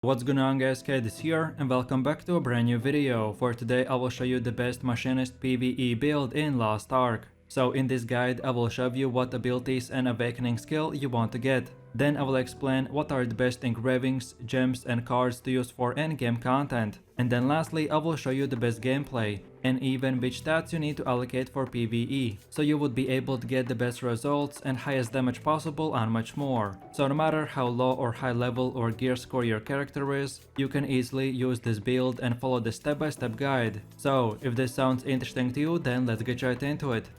What's going on guys, Kid is here and welcome back to a brand new video. For today I will show you the best machinist PvE build in Lost Ark. So in this guide I will show you what abilities and awakening skill you want to get. Then I will explain what are the best engravings, gems and cards to use for endgame content. And then lastly I will show you the best gameplay and even which stats you need to allocate for PvE, so you would be able to get the best results and highest damage possible and much more. So no matter how low or high level or gear score your character is, you can easily use this build and follow the step-by-step guide. So if this sounds interesting to you, then let's get right into it.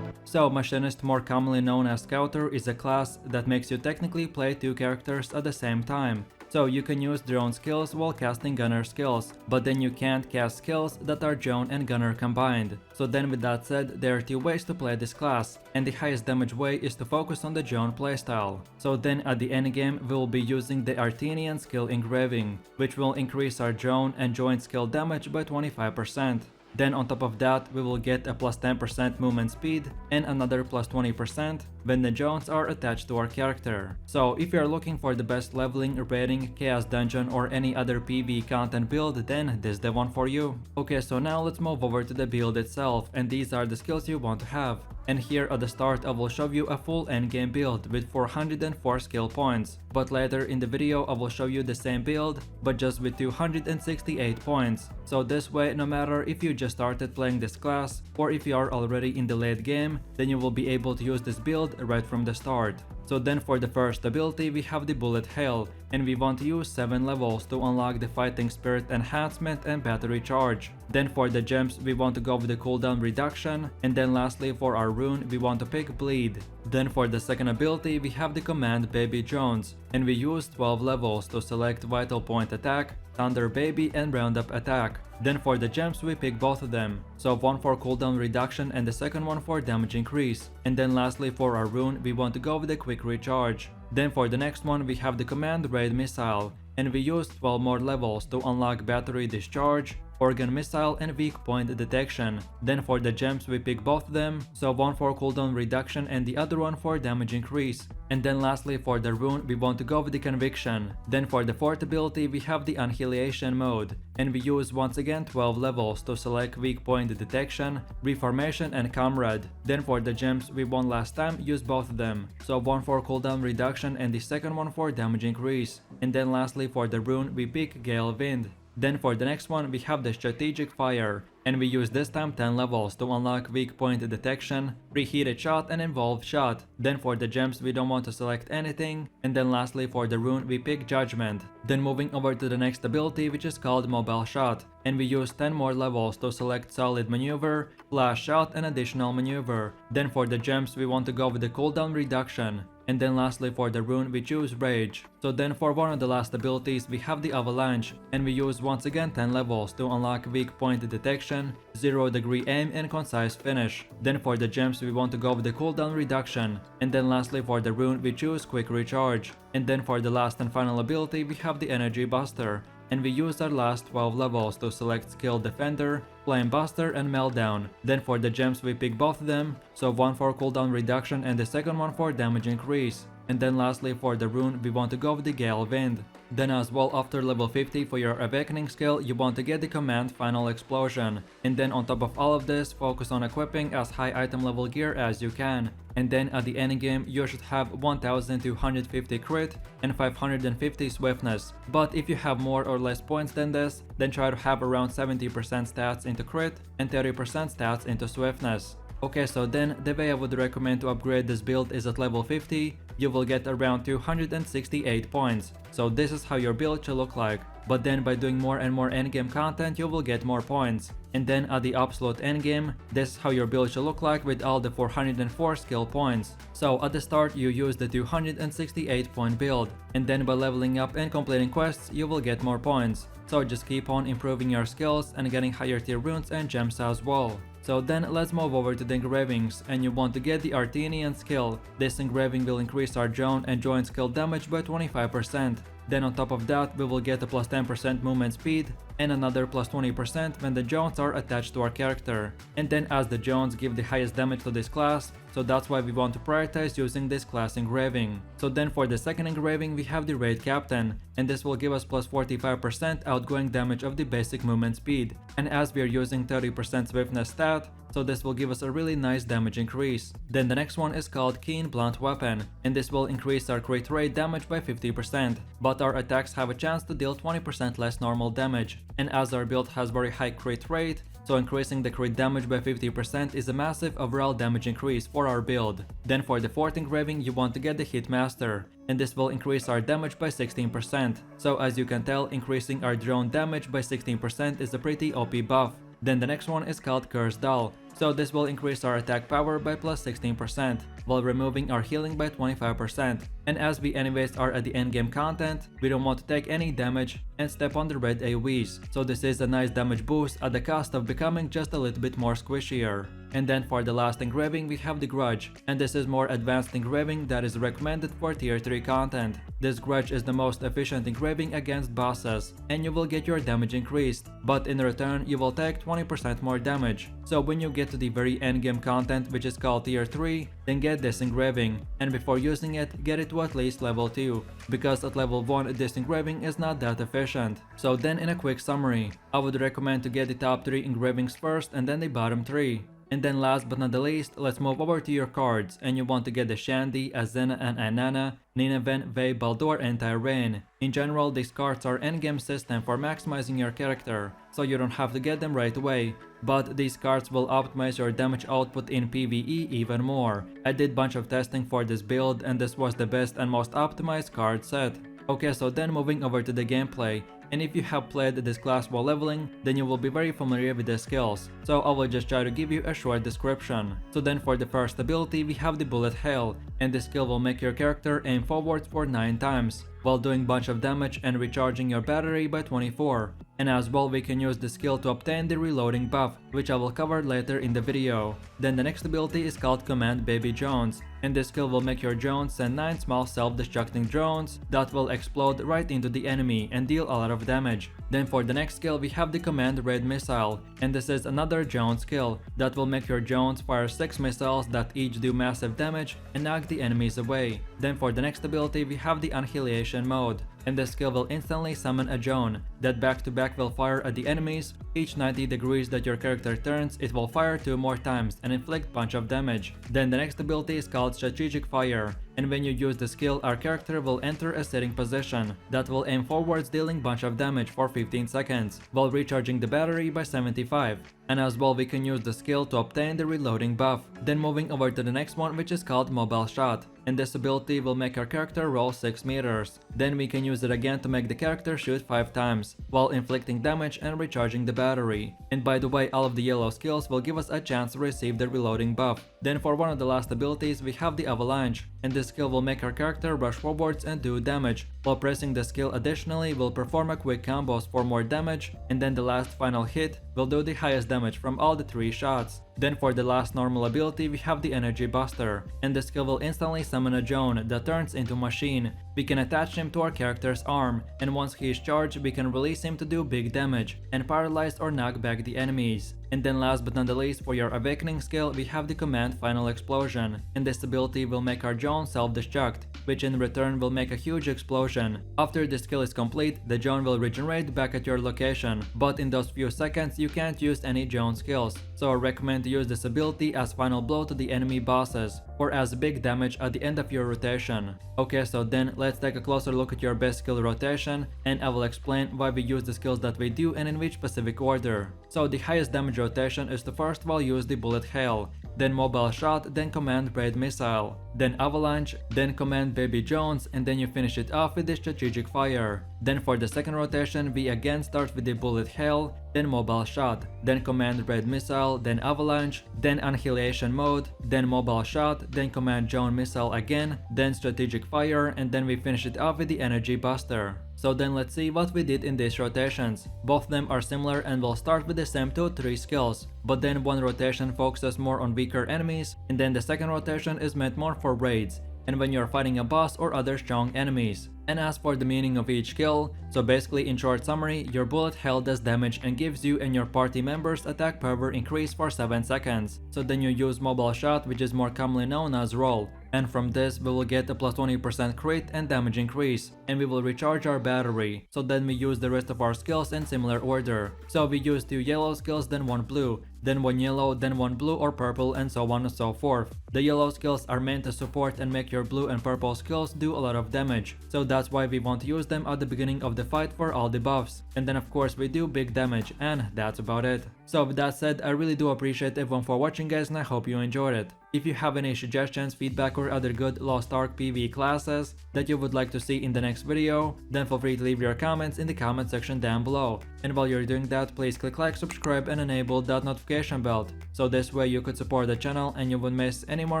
So Machinist, more commonly known as Scouter, is a class that makes you technically play two characters at the same time. So you can use drone skills while casting gunner skills, but then you can't cast skills that are drone and gunner combined. So then with that said, there are two ways to play this class, and the highest damage way is to focus on the drone playstyle. So then at the endgame we will be using the Artenian skill engraving, which will increase our drone and joint skill damage by 25%. Then on top of that, we will get a plus 10% movement speed and another plus 20% when the drones are attached to our character. So if you are looking for the best leveling, rating, chaos dungeon or any other PvE content build, then this is the one for you. Okay, so now let's move over to the build itself, and these are the skills you want to have. And here at the start I will show you a full endgame build with 404 skill points, but later in the video I will show you the same build but just with 268 points. So this way, no matter if you just started playing this class or if you are already in the late game, then you will be able to use this build right from the start. So then for the first ability we have the Bullet Hail, and we want to use 7 levels to unlock the Fighting Spirit enhancement and battery charge. Then for the gems we want to go with the cooldown reduction, and then lastly for our rune we want to pick Bleed. Then for the second ability we have the command Baby Jones, and we use 12 levels to select Vital Point Attack, Thunder Baby and Roundup Attack. Then for the gems we pick both of them, so one for cooldown reduction and the second one for damage increase. And then lastly for our rune we want to go with the Quick Recharge. Then for the next one we have the command Raid Missile, and we use 12 more levels to unlock Battery Discharge, Organ Missile and Weak Point Detection. Then for the gems we pick both of them, so one for cooldown reduction and the other one for damage increase. And then lastly for the rune we want to go with the Conviction. Then for the fourth ability we have the Annihilation mode, and we use once again 12 levels to select Weak Point Detection, Reformation and Comrade. Then for the gems we won last time use both of them, so one for cooldown reduction and the second one for damage increase. And then lastly for the rune we pick Gale Wind. Then for the next one we have the Strategic Fire, and we use this time 10 levels to unlock Weak Point Detection, Preheated Shot and Involved Shot. Then for the gems we don't want to select anything, and then lastly for the rune we pick Judgment. Then moving over to the next ability which is called Mobile Shot, and we use 10 more levels to select Solid Maneuver, Flash Shot and Additional Maneuver. Then for the gems we want to go with the cooldown reduction. And then lastly for the rune we choose Rage. So then for one of the last abilities we have the Avalanche, and we use once again 10 levels to unlock Weak Point Detection, 0 degree aim and concise finish. Then for the gems we want to go with the cooldown reduction. And then lastly for the rune we choose Quick Recharge. And then for the last and final ability we have the Energy Buster, and we use our last 12 levels to select Skill Defender, Flame Buster and Meltdown. Then for the gems we pick both of them, so one for cooldown reduction and the second one for damage increase. And then lastly for the rune we want to go with the Gale Wind. Then as well, after level 50 for your awakening skill you want to get the command Final Explosion. And then on top of all of this, focus on equipping as high item level gear as you can. And then at the end game you should have 1250 crit and 550 swiftness. But if you have more or less points than this, then try to have around 70% stats into crit and 30% stats into swiftness. Okay, so then the way I would recommend to upgrade this build is at level 50, you will get around 268 points. So this is how your build should look like. But then by doing more and more endgame content you will get more points. And then at the absolute endgame, this is how your build should look like with all the 404 skill points. So at the start you use the 268 point build, and then by leveling up and completing quests you will get more points. So just keep on improving your skills and getting higher tier runes and gems as well. So then let's move over to the engravings, and you want to get the Artenian skill. This engraving will increase our drone and joint skill damage by 25%. Then on top of that, we will get a plus 10% movement speed and another plus 20% when the drones are attached to our character. And then as the drones give the highest damage to this class, so that's why we want to prioritize using this class engraving. So then for the second engraving we have the Raid Captain, and this will give us plus 45% outgoing damage of the basic movement speed. And as we are using 30% swiftness stat, so this will give us a really nice damage increase. Then the next one is called Keen Blunt Weapon, and this will increase our crit rate damage by 50%, but our attacks have a chance to deal 20% less normal damage. And as our build has very high crit rate, so increasing the crit damage by 50% is a massive overall damage increase for our build. Then for the fourth engraving you want to get the Hitmaster, and this will increase our damage by 16%. So as you can tell, increasing our drone damage by 16% is a pretty OP buff. Then the next one is called Curse Doll, so this will increase our attack power by plus 16%, while removing our healing by 25%. And as we anyways are at the endgame content, we don't want to take any damage and step on the red AoEs, so this is a nice damage boost at the cost of becoming just a little bit more squishier. And then for the last engraving we have the Grudge, and this is more advanced engraving that is recommended for tier 3 content. This Grudge is the most efficient engraving against bosses, and you will get your damage increased, but in return you will take 20% more damage. So when you get to the very endgame content, which is called tier 3, then get this engraving, and before using it, get it to at least level 2, because at level 1 this engraving is not that efficient. So then in a quick summary, I would recommend to get the top 3 engravings first and then the bottom 3. And then last but not the least, let's move over to your cards, and you want to get the Shandy, Azena and Ainana, Nineveh, Vey, Baldur and Tyrain. In general, these cards are endgame system for maximizing your character, so you don't have to get them right away, but these cards will optimize your damage output in PvE even more. I did bunch of testing for this build and this was the best and most optimized card set. Okay, so then moving over to the gameplay. And if you have played this class while leveling, then you will be very familiar with the skills, so I will just try to give you a short description. So then for the first ability we have the Bullet Hail, and this skill will make your character aim forwards for 9 times, while doing bunch of damage and recharging your battery by 24. And as well we can use the skill to obtain the reloading buff, which I will cover later in the video. Then the next ability is called Command Baby Drones, and this skill will make your drones send 9 small self-destructing drones that will explode right into the enemy and deal a lot of damage. Then for the next skill we have the Command Raid Missile, and this is another drone skill that will make your drones fire 6 missiles that each do massive damage and knock the enemies away. Then for the next ability we have the Annihilation mode, and this skill will instantly summon a drone that back to back will fire at the enemies. Each 90 degrees that your character turns, it will fire 2 more times and inflict bunch of damage. Then the next ability is called Strategic Fire, and when you use the skill, our character will enter a sitting position that will aim forwards, dealing bunch of damage for 15 seconds while recharging the battery by 75. And as well we can use the skill to obtain the reloading buff. Then moving over to the next one, which is called Mobile Shot, and this ability will make our character roll 6 meters. Then we can use it again to make the character shoot 5 times while inflicting damage and recharging the battery. And by the way, all of the yellow skills will give us a chance to receive the reloading buff. Then for one of the last abilities we have the Avalanche, and this skill will make our character rush forwards and do damage, while pressing the skill additionally will perform a quick combos for more damage, and then the last final hit will do the highest damage from all the 3 shots. Then for the last normal ability we have the Energy Buster, and the skill will instantly summon a drone that turns into machine. We can attach him to our character's arm, and once he is charged we can release him to do big damage and paralyze or knock back the enemies. And then last but not the least, for your Awakening skill we have the Command Final Explosion, and this ability will make our drone self-destruct, which in return will make a huge explosion. After the skill is complete, the drone will regenerate back at your location, but in those few seconds you can't use any drone skills, so I recommend to use this ability as final blow to the enemy bosses, or as big damage at the end of your rotation. Okay, so then let's take a closer look at your best skill rotation, and I will explain why we use the skills that we do and in which specific order. So the highest damage rotation is to first of all use the Bullet Hail, then Mobile Shot, then Command Raid Missile, then Avalanche, then Command Baby Jones, and then you finish it off with the Strategic Fire. Then for the second rotation we again start with the Bullet Hail, then Mobile Shot, then Command Raid Missile, then Avalanche, then Annihilation Mode, then Mobile Shot, then Command Drone Missile again, then Strategic Fire, and then we finish it off with the Energy Buster. So then let's see what we did in these rotations. Both of them are similar and will start with the same 2-3 skills, but then one rotation focuses more on weaker enemies, and then the second rotation is meant more for raids, and when you're fighting a boss or other strong enemies. And as for the meaning of each skill, so basically in short summary, your bullet hell does damage and gives you and your party members attack power increase for 7 seconds. So then you use mobile shot, which is more commonly known as roll. And from this we will get a plus 20% crit and damage increase, and we will recharge our battery. So then we use the rest of our skills in similar order. So we use 2 yellow skills, then 1 blue, then 1 yellow, then 1 blue or purple, and so on and so forth. The yellow skills are meant to support and make your blue and purple skills do a lot of damage, so that's why we want to use them at the beginning of the fight for all the buffs. And then of course we do big damage, and that's about it. So with that said, I really do appreciate everyone for watching guys, and I hope you enjoyed it. If you have any suggestions, feedback or other good Lost Ark PvE classes that you would like to see in the next video, then feel free to leave your comments in the comment section down below. And while you're doing that, please click like, subscribe and enable that notification bell, so this way you could support the channel and you won't miss any more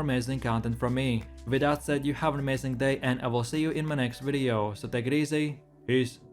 amazing content from me. With that said, you have an amazing day and I will see you in my next video, so take it easy, peace.